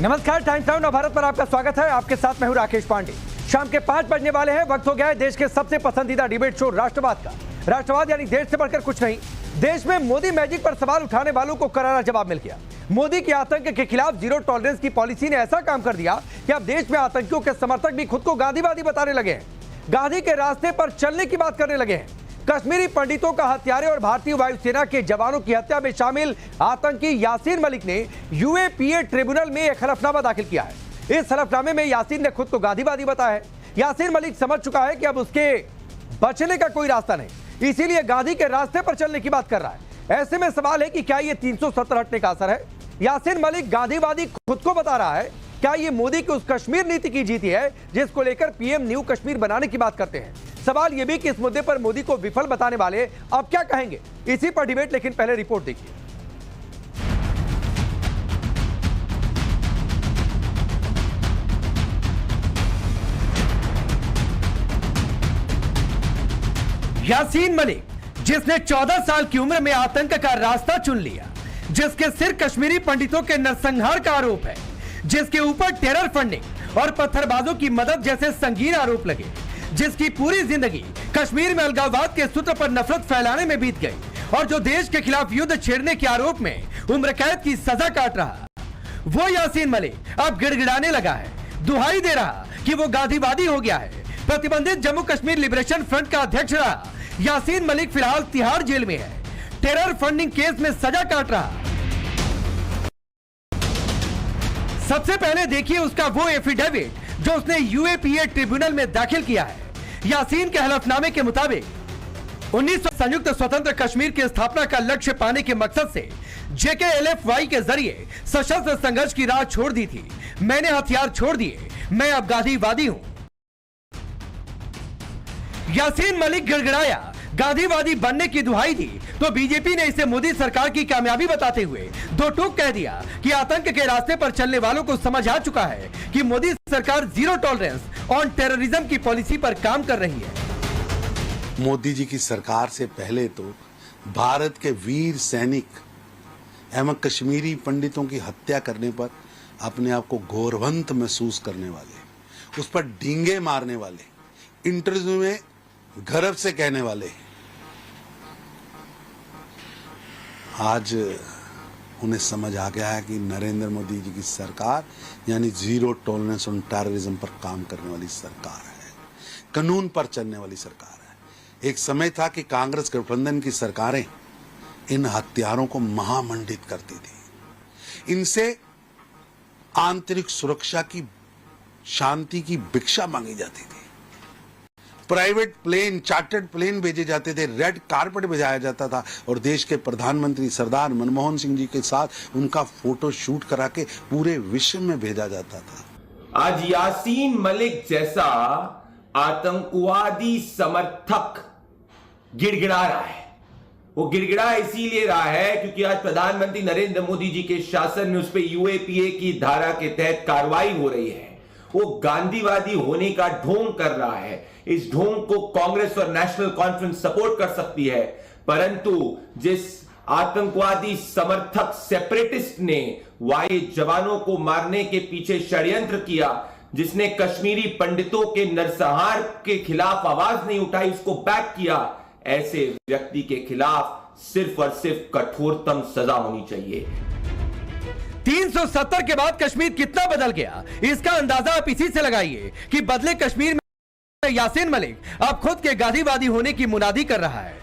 नमस्कार, times now Navbharat पर आपका स्वागत है। आपके साथ मैं हूं राकेश पांडे। शाम के 5 बजने वाले हैं। वक्त हो गया है देश के सबसे पसंदीदा डिबेट शो राष्ट्रवाद का। राष्ट्रवाद यानी देश से बढ़कर कुछ नहीं। देश में मोदी मैजिक पर सवाल उठाने वालों को करारा जवाब मिल गया। मोदी के आतंक के खिलाफ जीरो टॉलरेंस की पॉलिसी ने ऐसा काम कर दिया कि अब देश में आतंकियों के समर्थक भी खुद को गांधीवादी बताने लगे हैं, गांधी के रास्ते पर चलने की बात करने लगे हैं। कश्मीरी पंडितों का हत्यारे और भारतीय वायुसेना के जवानों की हत्या में शामिल आतंकी यासीन मलिक ने यूएपीए ट्रिब्यूनल में एक हलफनामा दाखिल किया है। इस हलफनामे में यासीन ने खुद को गांधीवादी बताया है। यासीन मलिक समझ चुका है कि अब उसके बचने का कोई रास्ता नहीं, इसीलिए गांधी के रास्ते पर चलने की बात कर रहा है। ऐसे में सवाल है कि क्या ये 370 हटने का असर है? यासीन मलिक गांधीवादी खुद को बता रहा है। क्या ये मोदी की उस कश्मीर नीति की जीत है जिसको लेकर पीएम न्यू कश्मीर बनाने की बात करते हैं? सवाल यह भी कि इस मुद्दे पर मोदी को विफल बताने वाले अब क्या कहेंगे, इसी पर डिबेट। लेकिन पहले रिपोर्ट देखिए। यासीन मलिक, जिसने 14 साल की उम्र में आतंक का रास्ता चुन लिया, जिसके सिर कश्मीरी पंडितों के नरसंहार का आरोप है, जिसके ऊपर टेरर फंडिंग और पत्थरबाजों की मदद जैसे संगीन आरोप लगे, जिसकी पूरी जिंदगी कश्मीर में अलगाववाद के सूत्र पर नफरत फैलाने में बीत गई और जो देश के खिलाफ युद्ध छेड़ने के आरोप में उम्र कैद की सजा काट रहा, वो यासीन मलिक अब गिड़गिड़ाने लगा है, दुहाई दे रहा कि वो गांधीवादी हो गया है। प्रतिबंधित जम्मू कश्मीर लिबरेशन फ्रंट का अध्यक्ष रहा यासीन मलिक फिलहाल तिहाड़ जेल में है, टेरर फंडिंग केस में सजा काट रहा। सबसे पहले देखिए उसका वो एफिडेविट जो उसने यूएपीए ट्रिब्यूनल में दाखिल किया है। यासीन के हलफनामे के मुताबिक 1900 संयुक्त स्वतंत्र कश्मीर की स्थापना का लक्ष्य पाने के मकसद से JKLF-Y के जरिए सशस्त्र संघर्ष की राह छोड़ दी थी। मैंने हथियार छोड़ दिए, मैं अब गांधीवादी हूं। यासीन मलिक गिड़गिड़ाया, गांधीवादी बनने की दुहाई दी तो बीजेपी ने इसे मोदी सरकार की कामयाबी बताते हुए दो टूक कह दिया कि आतंक के रास्ते पर चलने वालों को समझ आ चुका है कि मोदी सरकार जीरो टॉलरेंस ऑन टेररिज्म की पॉलिसी पर काम कर रही है। मोदी जी की सरकार से पहले तो भारत के वीर सैनिक एवं कश्मीरी पंडितों की हत्या करने पर अपने आप को गौरवंत महसूस करने वाले, उस पर डींगे मारने वाले, इंटरव्यू में गर्व से कहने वाले, आज उन्हें समझ आ गया है कि नरेंद्र मोदी जी की सरकार यानी जीरो टॉलरेंस ऑन टेररिज्म पर काम करने वाली सरकार है, कानून पर चलने वाली सरकार है। एक समय था कि कांग्रेस गठबंधन की सरकारें इन हत्यारों को महामंडित करती थी, इनसे आंतरिक सुरक्षा की, शांति की भिक्षा मांगी जाती थी, प्राइवेट प्लेन, चार्टर्ड प्लेन भेजे जाते थे, रेड कारपेट बिछाया जाता था और देश के प्रधानमंत्री सरदार मनमोहन सिंह जी के साथ उनका फोटो शूट करा के पूरे विश्व में भेजा जाता था। आज यासीन मलिक जैसा आतंकवादी समर्थक गिड़गिड़ा रहा है। वो गिड़गिड़ा इसीलिए रहा है क्योंकि आज प्रधानमंत्री नरेंद्र मोदी जी के शासन में उस पर यूएपीए की धारा के तहत कार्रवाई हो रही है। वो गांधीवादी होने का ढोंग कर रहा है। इस ढोंग को कांग्रेस और नेशनल कॉन्फ्रेंस सपोर्ट कर सकती है, परंतु जिस आतंकवादी समर्थक सेपरेटिस्ट ने वाई जवानों को मारने के पीछे षड्यंत्र किया, जिसने कश्मीरी पंडितों के नरसंहार के खिलाफ आवाज नहीं उठाई, उसको बैक किया, ऐसे व्यक्ति के खिलाफ सिर्फ और सिर्फ कठोरतम सजा होनी चाहिए। 370 के बाद कश्मीर कितना बदल गया, इसका अंदाजा आप इसी से लगाइए कि बदले कश्मीर में यासीन मलिक अब खुद के गांधीवादी होने की मुनादी कर रहा है।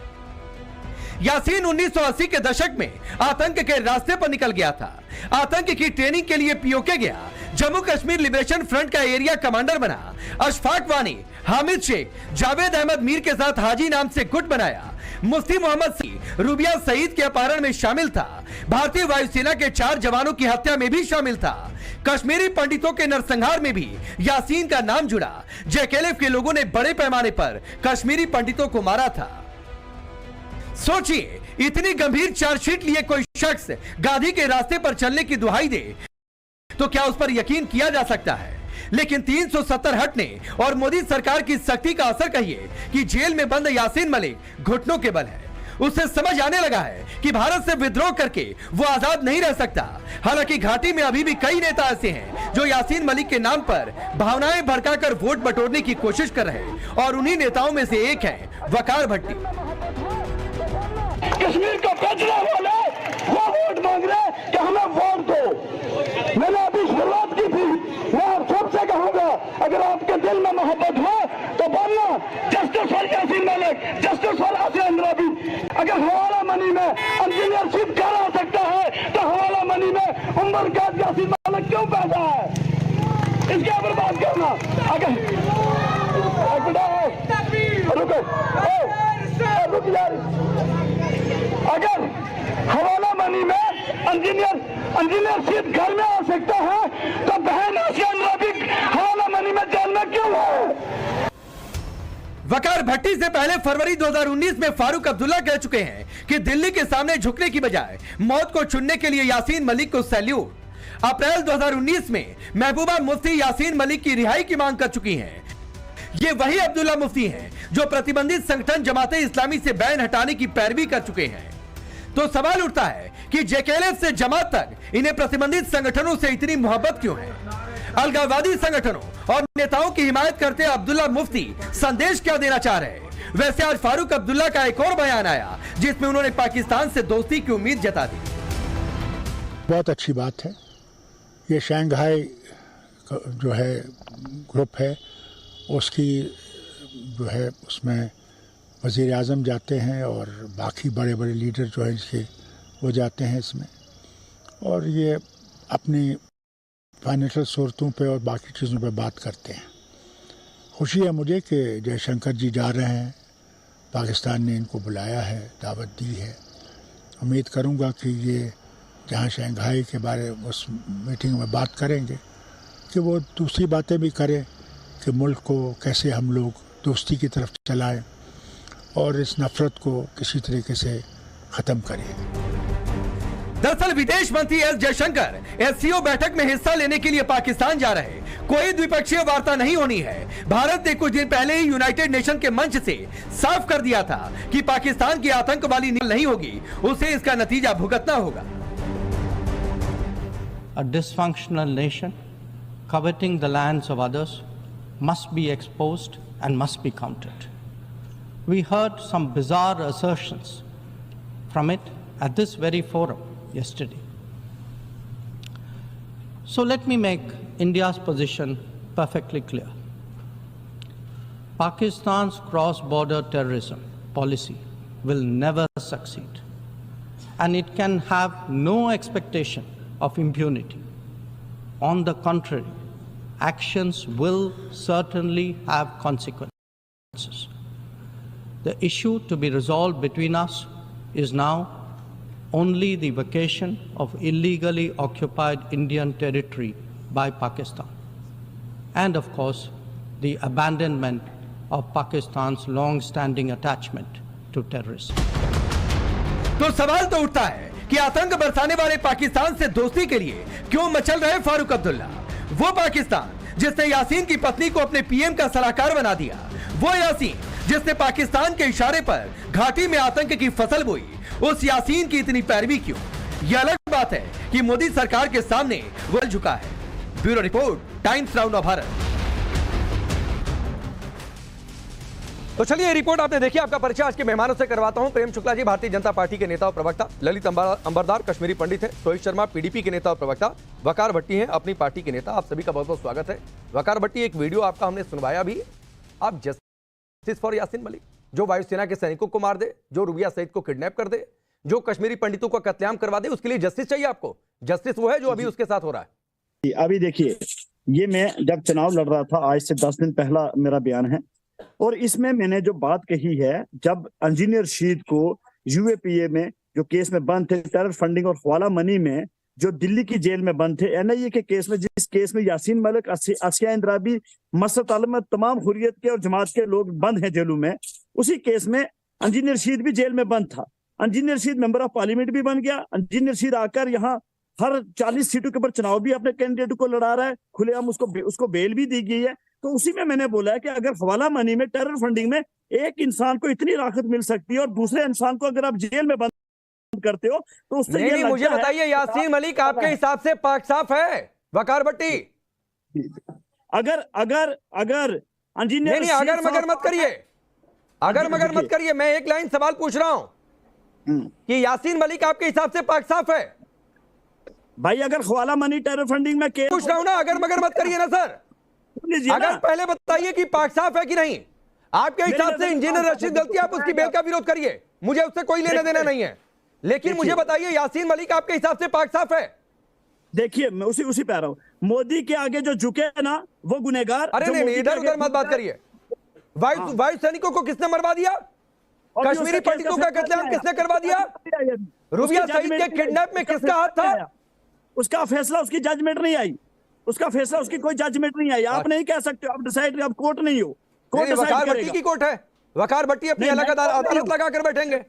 यासीन 1980 के दशक में आतंक के रास्ते पर निकल गया था। आतंक की ट्रेनिंग के लिए पीओके गया, जम्मू कश्मीर लिबरेशन फ्रंट का एरिया कमांडर बना, अशफाक वानी, हामिद शेख, जावेद अहमद मीर के साथ हाजी नाम से गुट बनाया, मुफ्ती मोहम्मद सी रूबिया सईद के अपहरण में शामिल था, भारतीय वायुसेना के 4 जवानों की हत्या में भी शामिल था, कश्मीरी पंडितों के नरसंहार में भी यासीन का नाम जुड़ा। JKLF के लोगों ने बड़े पैमाने पर कश्मीरी पंडितों को मारा था। सोचिए, इतनी गंभीर चार्जशीट लिए कोई शख्स गांधी के रास्ते पर चलने की दुहाई दे तो क्या उस पर यकीन किया जा सकता है? लेकिन 370 हटने और मोदी सरकार की सख्ती का असर कहिए कि जेल में बंद यासीन मलिक घुटनों के बल है। उसे समझ आने लगा है कि भारत से विद्रोह करके वो आजाद नहीं रह सकता। हालांकि घाटी में अभी भी कई नेता ऐसे हैं जो यासीन मलिक के नाम पर भावनाएं भड़काकर वोट बटोरने की कोशिश कर रहे हैं और उन्हीं नेताओं में से एक है वकार भट्टी। कश्मीर को बेचने वाले वो वोट मांग रहे कि हमें वोट दो। मैंने अभी शुरुआत की थी, मैं आप सबसे कहूंगा अगर आपके दिल में मोहब्बत हो तो बोलना justice for Yasin Malik, justice for Asiya Andrabi. अगर हवाला मनी में इंजीनियरशिप करा सकता है तो हवाला मनी में उम्र कैद यासीन मलिक क्यों पैदा है, इसके ऊपर बात करना। अगर रुको यार, अगर हवाला मनी में इंजीनियरशिप घर में आ सकता है तो बहन आसिया अंद्राबी हवाला मनी में जेल में क्यों है? वकार भट्टी से पहले फरवरी 2019 में फारूक अब्दुल्ला कह चुके हैं कि दिल्ली के सामने झुकने की बजाय मौत को चुनने के लिए यासीन मलिक को सैल्यूट। अप्रैल 2019 में महबूबा मुफ्ती यासीन मलिक की रिहाई की मांग कर चुकी हैं। ये वही अब्दुल्ला मुफ्ती हैं जो प्रतिबंधित संगठन जमाते इस्लामी से बैन हटाने की पैरवी कर चुके हैं। तो सवाल उठता है कि जेकेएलएफ से जमात तक इन्हें प्रतिबंधित संगठनों से इतनी मोहब्बत क्यों है? अलगाववादी संगठनों और नेताओं की हिमायत करते अब्दुल्ला मुफ्ती संदेश क्या देना चाह रहे हैं? वैसे आज फारूक अब्दुल्ला का एक और बयान आया जिसमें उन्होंने पाकिस्तान से दोस्ती की उम्मीद जता दी। बहुत अच्छी बात है। ये शंघाई जो है ग्रुप है, उसकी जो है उसमें वज़ीर आज़म जाते हैं और बाकी बड़े बड़े लीडर जो हैं इसके वो जाते हैं इसमें, और ये अपनी फाइनेंशियल सूरतों पे और बाकी चीज़ों पे बात करते हैं। खुशी है मुझे कि जयशंकर जी जा रहे हैं, पाकिस्तान ने इनको बुलाया है, दावत दी है। उम्मीद करूंगा कि ये जहाँ शंघाई के बारे में उस मीटिंग में बात करेंगे कि वो दूसरी बातें भी करें कि मुल्क को कैसे हम लोग दोस्ती की तरफ चलाएं और इस नफरत को किसी तरीके से ख़त्म करें। दरअसल विदेश मंत्री एस जयशंकर एससीओ बैठक में हिस्सा लेने के लिए पाकिस्तान जा रहे। कोई द्विपक्षीय वार्ता नहीं होनी है। भारत ने कुछ दिन पहले ही यूनाइटेड नेशन के मंच से साफ कर दिया था कि पाकिस्तान की आतंक वाली नीति नहीं होगी, उसे इसका नतीजा भुगतना होगा। A dysfunctional nation coveting the lands of others must be exposed and must be countered. We heard some bizarre assertions from it at this very forum yesterday. So let me make India's position perfectly clear. Pakistan's cross-border terrorism policy will never succeed, and it can have no expectation of impunity. On the contrary, actions will certainly have consequences. The issue to be resolved between us is now only the vacation of illegally occupied Indian territory by Pakistan, and of course the abandonment of Pakistan's long-standing attachment to terrorism. तो सवाल तो उठता है कि आतंक बरसाने वाले पाकिस्तान से दोस्ती के लिए क्यों मचल रहे फारूक अब्दुल्ला? वो पाकिस्तान जिसने यासीन की पत्नी को अपने पीएम का सलाहकार बना दिया, वो यासीन जिसने पाकिस्तान के इशारे पर घाटी में आतंक की फसल बोई, उस यासीन की इतनी पैरवी क्यों? यह अलग बात है कि मोदी सरकार के सामने वो झुका है। ब्यूरो रिपोर्ट, टाइम्स नाउ नव भारत। तो चलिए ये रिपोर्ट आपने देखी। आपका परिचय आज के मेहमानों से करवाता हूं। प्रेम शुक्ला जी भारतीय जनता पार्टी के नेता और प्रवक्ता, ललित अंबरदार कश्मीरी पंडित हैं, रोहित शर्मा पीडीपी के नेता और प्रवक्ता, वकार भट्टी हैं अपनी पार्टी के नेता। आप सभी का बहुत बहुत स्वागत है। वकार भट्टी, एक वीडियो आपका हमने सुनवाया भी, आप जस्टिस फॉर यासीन मलिक, जो वायुसेना के सैनिकों को मार दे, जो रुबिया सईद को किडनैप कर दे, जो कश्मीरी पंडितों का कत्लेआम करवा दे, उसके लिए जस्टिस चाहिए आपको? जस्टिस वो है जो अभी उसके साथ हो रहा है? अभी देखिए, ये मैं जब चुनाव लड़ रहा था, आज से 10 दिन पहला मेरा बयान है, और इसमें मैंने जो बात कही है, जब इंजीनियर शीद को यूएपीए में जो केस में बंद थे, टेरर फंडिंग और हवाला मनी में जो दिल्ली की जेल में बंद थे, एनआईए के केस में, जिस केस में यासीन मलिक, आसिया अंद्राबी, मसरत आलम, तमाम हुर्रियत के और जमात के लोग बंद हैं जेलों में, उसी केस में इंजीनियर शीद भी जेल में बंद था। इंजीनियर शीद मेंबर ऑफ पार्लियामेंट भी बन गया। इंजीनियर शीद आकर यहाँ हर 40 सीटों के ऊपर चुनाव भी अपने कैंडिडेट को लड़ा रहा है, खुलेआम उसको बेल भी दी गई है। तो उसी में मैंने बोला है कि अगर हवाला मनी में, टेरर फंडिंग में एक इंसान को इतनी राहत मिल सकती है और दूसरे इंसान को अगर आप जेल में बंद करते हो तो उससे नहीं, ये नहीं, मुझे लगता है बताइए यासीन मलिक आपके हिसाब से पाक साफ है? वकार भट्टी, अगर अगर अगर नहीं इंजीनियर नहीं, अगर मगर मत करिए, अगर मगर मत करिए। मैं एक लाइन सवाल पूछ रहा हूं कि यासीन मलिक आपके हिसाब से पाक साफ है? भाई अगर हवाला मनी टेरर फंडिंग में केस पूछ रहा हूं ना, अगर मगर मत करिए ना सर। अगर पहले बताइए कि पाक साफ है कि नहीं। आपके हिसाब से इंजीनियर रशीद गलती, आप उसकी बेल का विरोध करिए, मुझे उससे कोई लेना देना नहीं है, लेकिन मुझे बताइए यासीन मलिक आपके हिसाब से पाक साफ है? देखिए मैं उसी पे आ रहा हूं। मोदी के आगे जो झुके है ना वो गुनहगार। अरे नहीं, इधर उधर मत बात करिए। वायु सैनिकों को किसने मरवा दिया? कश्मीरी पंडितों का कत्लेआम किसने करवा दिया? रूबिया सईद के किडनैप में किसका हाथ था? उसका फैसला, उसकी जजमेंट नहीं आई, उसका फैसला, उसकी कोई जजमेंट नहीं आई। आप नहीं कह सकते, आप डिसाइड, आप कोर्ट नहीं हो, कोर्ट डिसाइड वकार करेगा। भट्टी की कोर्ट है, वकार भट्टी अपनी अलग अदालत लगा कर बैठेंगे।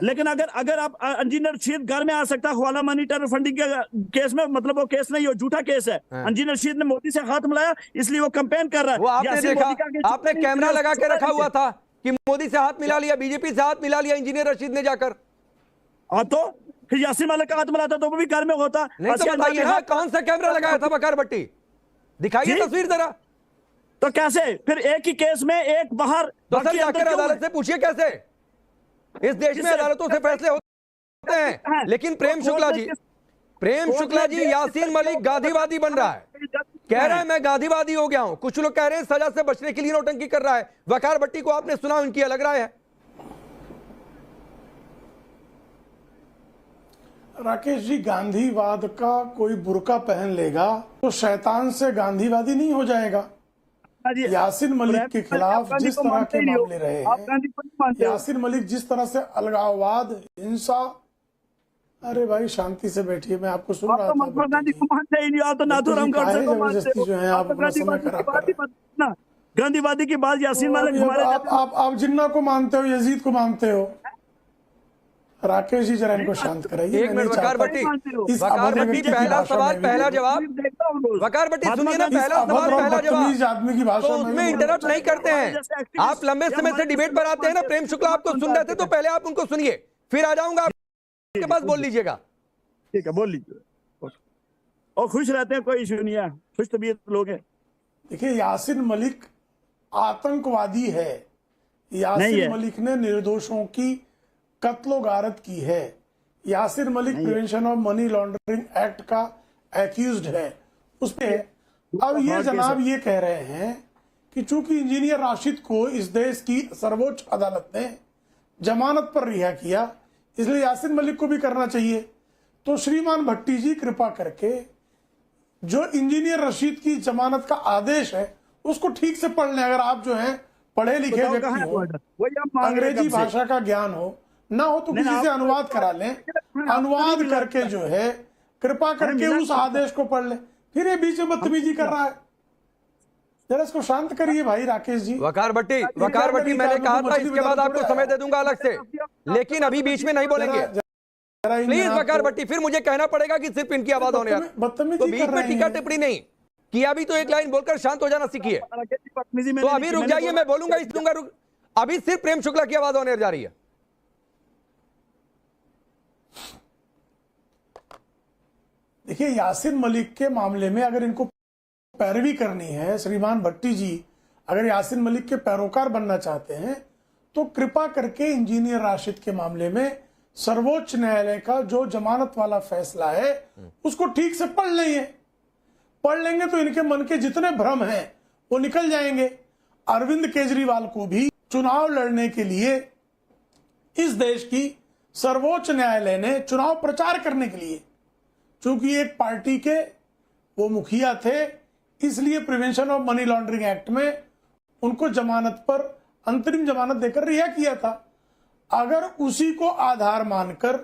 लेकिन अगर आप इंजीनियर रशीद घर में आ सकता है हवाला मनी टेरर फंडिंग के केस में, मतलब वो केस नहीं हो, झूठा केस है। इंजीनियर रशीद ने मोदी से हाथ मिलाया इसलिए वो कैंपेन कर रहा है। वो आपने देखा, आपने कैमरा लगा के रखा हुआ था कि मोदी से हाथ मिला लिया, बीजेपी से हाथ मिला लिया इंजीनियर रशीद ने जाकर। तो फिर यासीन मलिक का हाथ मिलाता तो वो भी घर में होता। नहीं तो बताइए ना, कौन सा कैमरा लगाया था वकार भट्टी? दिखाइए तस्वीर जरा। तो कैसे फिर एक ही केस में एक बाहर? तो सर जाकर अदालत से पूछिए कैसे। इस देश में अदालतों से फैसले होते हैं, लेकिन प्रेम शुक्ला जी यासीन मलिक गांधीवादी बन रहा है, कह रहा है मैं गांधीवादी हो गया हूं। कुछ लोग कह रहे हैं सजा से बचने के लिए नौटंकी कर रहा है। वकार भट्टी को आपने सुना, उनकी अलग राय है। राकेश जी, गांधीवाद का कोई बुर्का पहन लेगा तो शैतान से गांधीवादी नहीं हो जाएगा। यासीन मलिक के खिलाफ जिस तरह के मामले रहे हैं, यासीन मलिक जिस तरह से अलगाववाद, हिंसा, अरे भाई शांति से बैठिए, मैं आपको सुन रहा था। जबरदस्ती जो है आप अपना समय खराब। गांधीवादी की बात यासीन मलिक, आप जिन्ना को मानते हो, यजीद को मानते हो। राकेश जी जरा इनको शांत कराइए। एक मिनट वकार भट्टी, पहला सवाल पहला जवाब। वकार भट्टी सुनिए ना, पहला सवाल पहला जवाब, आदमी की भाषा तो उसमें इंटरप्ट नहीं करते हैं। आप लंबे समय से डिबेट पर आते हैं ना। प्रेम शुक्ला आपको सुन रहे थे, तो पहले आप उनको सुनिए, फिर आ जाऊंगा आपके पास, बोल लीजिएगा। ठीक है, बोल लीजिए। और खुश रहते हैं, कोई इशू नहीं है, खुश तबीयत लोग हैं। देखिए यासीन मलिक आतंकवादी है। यासीन मलिक ने निर्दोषों की कत्लो गारत की है। Yasir Malik prevention of money laundering act का एक्यूज्ड है उसपे। अब ये जनाब ये कह रहे हैं कि चूंकि इंजीनियर राशिद को इस देश की सर्वोच्च अदालत ने जमानत पर रिहा किया, इसलिए यासीर मलिक को भी करना चाहिए। तो श्रीमान भट्टी जी कृपा करके जो इंजीनियर रशीद की जमानत का आदेश है उसको ठीक से पढ़ लें। अगर आप जो है पढ़े लिखे व्यक्ति हो, अंग्रेजी भाषा का ज्ञान हो, ना हो तो किसी से अनुवाद करा लें। अनुवाद करके जो है कृपा करके उस आदेश को पढ़ लें। फिर ये बीच में बदतमीजी कर रहा है, जरा इसको शांत करिए भाई राकेश जी। वकार भट्टी मैंने कहा था इसके बाद आपको समय दे दूंगा अलग से, लेकिन अभी बीच में नहीं बोलेंगे प्लीज वकार भट्टी। फिर मुझे कहना पड़ेगा कि सिर्फ इनकी आवाज होने, तो बीच में टीका टिप्पणी नहीं किया। अभी तो एक लाइन बोलकर शांत हो जाना सीखिए। तो अभी रुक जाइए, मैं बोलूंगा, इस दूंगा, रुक। अभी सिर्फ प्रेम शुक्ला की आवाज होने जा रही है। देखिए यासीन मलिक के मामले में अगर इनको पैरवी करनी है, श्रीमान भट्टी जी अगर यासीन मलिक के पैरोकार बनना चाहते हैं, तो कृपा करके इंजीनियर राशिद के मामले में सर्वोच्च न्यायालय का जो जमानत वाला फैसला है उसको ठीक से पढ़ लेंगे। पढ़ लेंगे तो इनके मन के जितने भ्रम हैं वो निकल जाएंगे। अरविंद केजरीवाल को भी चुनाव लड़ने के लिए इस देश की सर्वोच्च न्यायालय ने चुनाव प्रचार करने के लिए, चूंकि एक पार्टी के वो मुखिया थे, इसलिए prevention of money laundering act में उनको जमानत पर अंतरिम जमानत देकर रिहा किया था। अगर उसी को आधार मानकर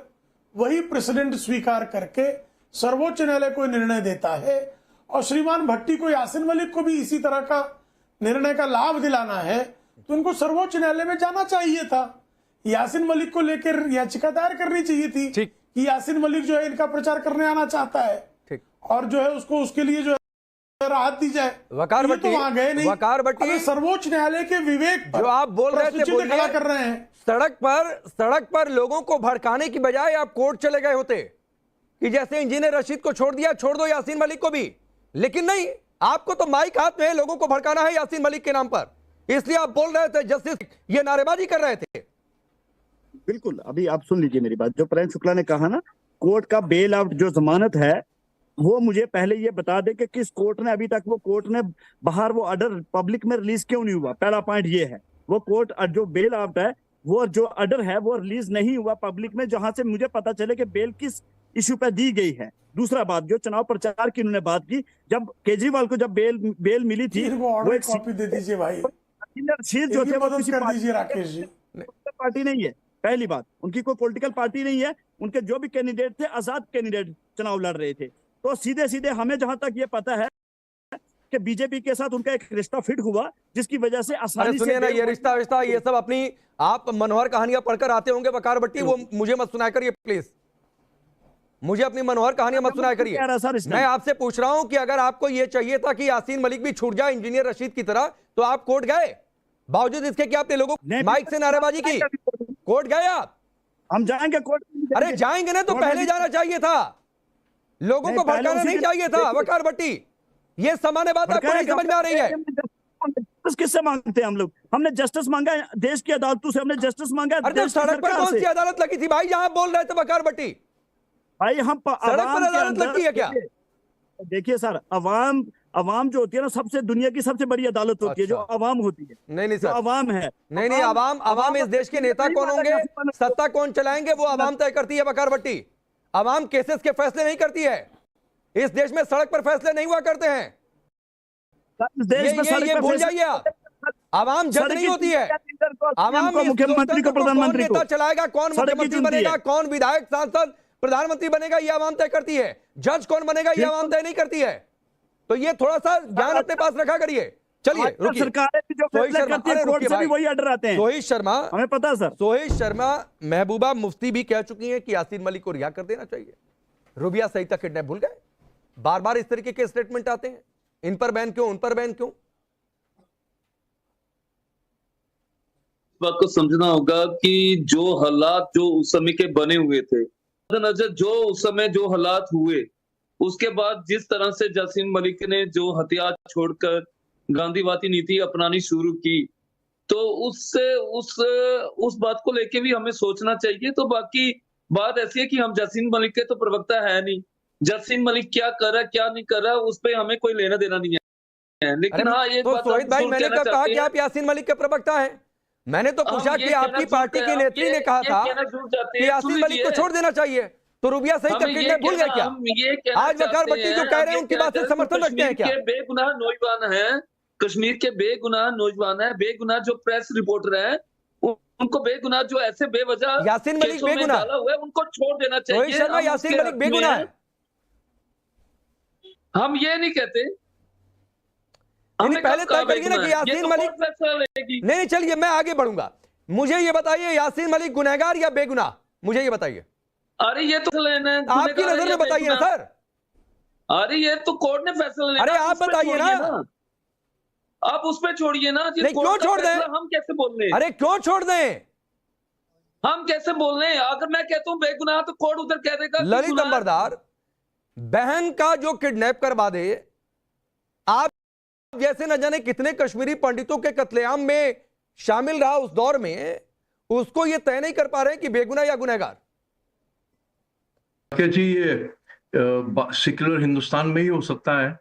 वही प्रेसिडेंट स्वीकार करके सर्वोच्च न्यायालय को निर्णय देता है और श्रीमान भट्टी को, यासीन मलिक को भी इसी तरह का निर्णय का लाभ दिलाना है, तो उनको सर्वोच्च न्यायालय में जाना चाहिए था। यासीन मलिक को लेकर याचिका दायर करनी चाहिए थी कि यासीन मलिक जो है इनका प्रचार करने आना चाहता है और जो है उसको उसके लिए जो राहत दी जाए। वकार ये भट्टी, तो वहां गए नहीं। वकार भट्टी, अबे सर्वोच्च न्यायालय के विवेक पर जो आप बोल रहे थे प्रश्नचिन्ह बोलिए। खड़ा कर रहे हैं। सड़क पर लोगों को भड़काने की बजाय आप कोर्ट चले गए होते कि जैसे इंजीनियर रशीद को छोड़ दिया, छोड़ दो यासीन मलिक को भी। लेकिन नहीं, आपको तो माइक हाथ में है, लोगों को भड़काना है यासीन मलिक के नाम पर, इसलिए आप बोल रहे थे जस्टिस, ये नारेबाजी कर रहे थे। बिल्कुल, अभी आप सुन लीजिए मेरी बात। जो प्रेम शुक्ला ने कहा ना, कोर्ट का बेल आउट जो जमानत है, वो मुझे पहले ये बता दे कि किस कोर्ट ने अभी तक वो कोर्ट ने बाहर वो ऑर्डर पब्लिक में रिलीज क्यों नहीं हुआ। पहला पॉइंट ये है, वो कोर्ट जो बेल आउट है, वो जो ऑर्डर है वो रिलीज नहीं हुआ पब्लिक में, जहां से मुझे पता चले कि बेल किस इश्यू पे दी गई है। दूसरा बात, जो चुनाव प्रचार की उन्होंने बात की, जब केजरीवाल को जब बेल मिली थी, वो एक कॉपी दे दीजिए भाई, जो थे वो मदद किसी कर दीजिए राकेश जी। पार्टी नहीं है। पहली बात, उनकी कोई पॉलिटिकल पार्टी नहीं है। उनके जो भी कैंडिडेट थे आजाद कैंडिडेट चुनाव लड़ रहे थे। तो सीधे सीधे हमें जहां तक ये पता है कि बीजेपी के साथ उनका एक रिश्ता फिट हुआ, जिसकी वजह से आसानी सुनिए ना, ये रिश्ता ये सब अपनी आप मनोहर कहानियां पढ़कर आते होंगे वकार भट्टी, वो मुझे मत सुनाया करिए प्लीज, मुझे अपनी मनोहर कहानियां मत सुनाया करिए। मैं आपसे पूछ रहा हूं कि अगर आपको यह चाहिए था कि यासीन मलिक भी छूट जाए इंजीनियर रशीद की तरह, तो आप कोर्ट गए, बावजूद इसके कि आपने लोगों को माइक से नारेबाजी की, कोर्ट गए आप? हम जाएंगे कोर्ट? अरे जाएंगे ना, तो पहले जाना चाहिए था, लोगों को भड़काना नहीं चाहिए था। वकार भट्टी, ये सामान्य बात आपको नहीं समझ में आ रही है? किससे मांगते हैं हम लोग? हमने जस्टिस मांगा है, देश की अदालतों से हमने जस्टिस मांगा है। अरे तो सड़क पर कौन सी अदालत लगी थी भाई, जहां बोल रहे थे वकार भट्टी? भाई हम सड़क पर अदालत लगती है क्या? देखिए सर, अवाम जो होती है ना, सबसे दुनिया की सबसे बड़ी अदालत होती है जो अवाम होती है। नहीं सर, अवाम है। नहीं, अवाम इस देश के नेता कौन होंगे, सत्ता कौन चलाएंगे, वो अवाम तय करती है वकार भट्टी। अवाम केसेस के फैसले नहीं करती है। इस देश में सड़क पर फैसले नहीं हुआ करते हैं, ये भूल जाइए आप। अवाम जज नहीं होती है। अवाम मुख्यमंत्री को, प्रधानमंत्री को, नेता चलाएगा, कौन मुख्यमंत्री बनेगा, कौन विधायक सांसद प्रधानमंत्री बनेगा, ये अवाम तय करती है। जज कौन बनेगा, ये अवाम तय नहीं करती है। तो ये थोड़ा सा ज्ञान अपने पास रखा करिए। चलिए रुकिए, वही ऑर्डर आते हैं। सोहित शर्मा, हमें पता है सर। सोहित शर्मा, महबूबा मुफ्ती भी कह चुकी हैं कि यासीन मलिक को रिहा कर देना चाहिए। रुबिया सहित किडनैप भूल गए, बार बार इस तरीके के स्टेटमेंट आते हैं, इन पर बैन क्यों, उन पर बैन क्यों? बात को समझना होगा कि जो हालात जो उस समय के बने हुए थे, नजर जो उस समय जो हालात हुए, उसके बाद जिस तरह से यासीन मलिक ने जो हथियार छोड़कर गांधीवादी नीति अपनानी शुरू की, तो उससे उस बात को लेके भी हमें सोचना चाहिए। तो बाकी बात ऐसी है कि हम यासीन मलिक के तो प्रवक्ता है नहीं, यासीन मलिक क्या कर रहा है क्या नहीं कर रहा है उस पर हमें कोई लेना देना नहीं है। लेकिन हाँ, एक बात सोहित भाई, मैंने कब कहा कि आप यासीन मलिक के प्रवक्ता हैं? मैंने तो पूछा कि आपकी पार्टी की नेत्री ने कहा था कि यासीन मलिक को छोड़ देना चाहिए, तो रुबिया सही का किडनैप भूल गए क्या? आज वकार भट्टी जो कह रहे हैं उनकी बात से समर्थन रखते हैं क्या? बेगुनाह नौजवान है, कश्मीर के बेगुनाह नौजवान है, बेगुनाह जो प्रेस रिपोर्टर है, उनको बेगुनाह जो ऐसे बेवजह यासीन मलिक बेगुनाह हुआ है, उनको छोड़ देना चाहिए। रोहित शर्मा, यासीन मलिक बेगुनाह है, हम ये नहीं कहते। पहले तय करिए ना कि यासीन मलिक। नहीं, चलिए मैं आगे बढ़ूंगा। मुझे ये बताइए, यासीन मलिक गुनहगार या बेगुनाह, मुझे ये बताइए। अरे ये तो आपकी नजर में बताइए ना सर। अरे ये तो कोर्ट ने फैसला लेना। अरे आप बताइए ना, आप उस पे छोड़िए ना। नहीं, क्यों छोड़ दें? हम कैसे बोल रहे हैं? अरे क्यों छोड़ दें? हम कैसे बोल रहे हैं? अगर मैं कहता हूं बेगुनाह तो कोर्ट उधर कह देगा। ललित अंबरदार बहन का जो किडनैप करवा दे, आप जैसे न जाने कितने कश्मीरी पंडितों के कत्लेआम में शामिल रहा उस दौर में, उसको ये तय नहीं कर पा रहे कि बेगुनाह या गुनहगार। जी, ये सेक्युलर हिंदुस्तान में ही हो सकता है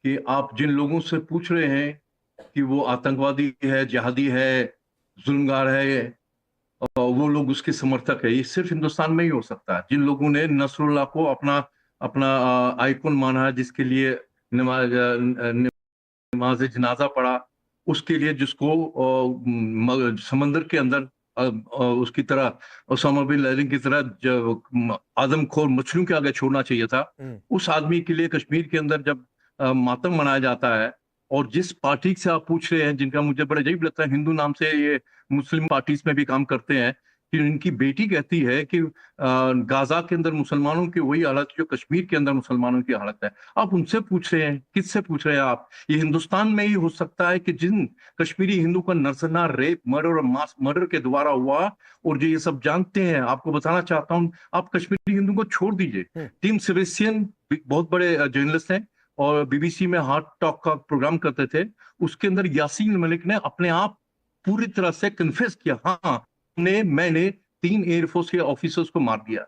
कि आप जिन लोगों से पूछ रहे हैं कि वो आतंकवादी है, जिहादी है, जुल्मगार है, वो लोग उसके समर्थक है, ये सिर्फ हिंदुस्तान में ही हो सकता है। जिन लोगों ने नसरुल्लाह को अपना आइकॉन माना है, जिसके लिए नमाज जनाजा पढ़ा, उसके लिए जिसको समंदर के अंदर उसकी तरह ओसामा बिन लादेन की तरह आदमखोर मछलियों के आगे छोड़ना चाहिए था, उस आदमी के लिए कश्मीर के अंदर जब मातम मनाया जाता है, और जिस पार्टी से आप पूछ रहे हैं, जिनका मुझे बड़ा अजीब लगता है, हिंदू नाम से ये मुस्लिम पार्टीज में भी काम करते हैं, कि इनकी बेटी कहती है कि गाजा के अंदर मुसलमानों की वही हालत जो कश्मीर के अंदर मुसलमानों की हालत है। आप उनसे पूछ रहे हैं, किससे पूछ रहे हैं आप? ये हिंदुस्तान में ही हो सकता है कि जिन कश्मीरी हिंदू का नरसंहार, रेप, मर्डर और मास मर्डर के द्वारा हुआ, और जो ये सब जानते हैं। आपको बताना चाहता हूं, आप कश्मीरी हिंदू को छोड़ दीजिए। टिम सेबेस्टियन बहुत बड़े जर्नलिस्ट हैं और बीबीसी में हार्ट टॉक का प्रोग्राम करते थे। उसके अंदर यासीन मलिक ने अपने आप पूरी तरह से कन्फेस किया, हाँ मैंने 3 एयरफोर्स के ऑफिसर्स को मार दिया।